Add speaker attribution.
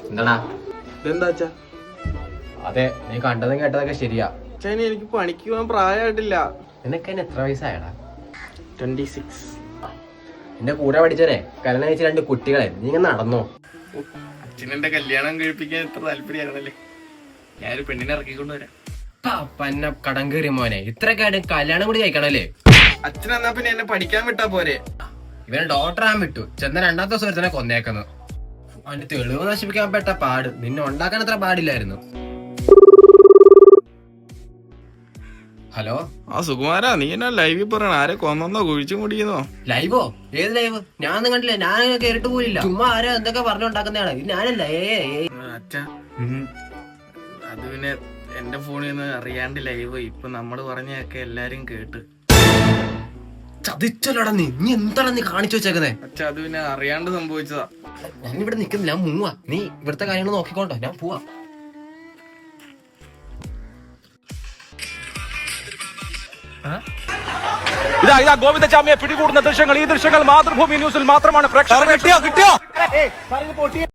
Speaker 1: എന്താടാ
Speaker 2: എന്താ അച്ഛാ?
Speaker 1: അതെ, നീ കണ്ടതും കേട്ടതൊക്കെ ശരിയാ.
Speaker 2: അച്ഛനെ എനിക്ക് പണിക്ക് പോകാൻ പ്രായമായിട്ടില്ല.
Speaker 1: നിനക്ക് അതിന് എത്ര വയസ്സായടാ?
Speaker 2: 26.
Speaker 1: എന്റെ കൂടെ പഠിച്ചവരെ കല്യാണം കഴിച്ച 2 കുട്ടികളെ നീ ഇങ്ങനെ നടന്നോ?
Speaker 2: അച്ഛനെന്റെ കല്യാണം കഴിപ്പിക്കാൻ എത്ര താല്പര്യമായിരുന്നല്ലേ. ഞാനൊരു പെണ്ണിനെ ഇറക്കിക്കൊണ്ട് വരാം.
Speaker 1: പന്ന കടം കയറി മോനെ, ഇത്രയൊക്കെ ആയിട്ട് കല്യാണം കൂടി കഴിക്കണല്ലേ?
Speaker 2: അച്ഛൻ എന്നാ പിന്നെ എന്നെ പഠിക്കാൻ വിട്ടാ പോരെ?
Speaker 1: ഇവനെ ഡോക്ടറാൻ വിട്ടു, ചെന്ന 2ാമത്തെ ദിവസം ഒരുത്തനെ കൊന്നേക്കുന്നു. അവന്റെ തെളിവ് നശിപ്പിക്കാൻ പെട്ട പാട് നിന്നെ ഉണ്ടാക്കാൻ അത്ര പാടില്ലായിരുന്നു. ഹലോ
Speaker 2: സുകുമാരാ, നീ എന്നാ ലൈവിൽ പറയണ? ആരെ കൊന്നോ കുഴിച്ചു മുടിക്കുന്നോ?
Speaker 1: ലൈവോ? ഏത് ലൈവ്? ഞാനൊന്നും കണ്ടില്ല, ഞാൻ കേറിട്ട് പോലില്ല. ചുമ്മാ ആരാ എന്തൊക്കെ പറഞ്ഞുണ്ടാക്കുന്നതാണ്, ഇത് ഞാനല്ല.
Speaker 2: അച്ഛാ, അത് പിന്നെ എന്റെ ഫോണിൽ നിന്ന് അറിയാണ്ട് ലൈവ് ഇപ്പൊ നമ്മള് പറഞ്ഞൊക്കെ എല്ലാരും കേട്ട്.
Speaker 1: ചതിച്ചല്ലോടാ നീ എന്താണ് നീ കാണിച്ചു വെച്ചേക്കുന്നേ?
Speaker 2: അച്ഛാ, അത് പിന്നെ അറിയാണ്ട് സംഭവിച്ചതാ.
Speaker 1: ഞാൻ ഇവിടെ നിക്കുന്നില്ല, ഞാൻ മൂവാ. നീ ഇവിടുത്തെ കാര്യങ്ങൾ നോക്കിക്കോട്ടോ, ഞാൻ പോവാ.
Speaker 3: ഇതാ ഗോവിന്ദചാമിയെ പിടികൂടുന്ന ദൃശ്യങ്ങൾ. ഈ ദൃശ്യങ്ങൾ മാതൃഭൂമി ന്യൂസിൽ മാത്രമാണ് പ്രേക്ഷകർ.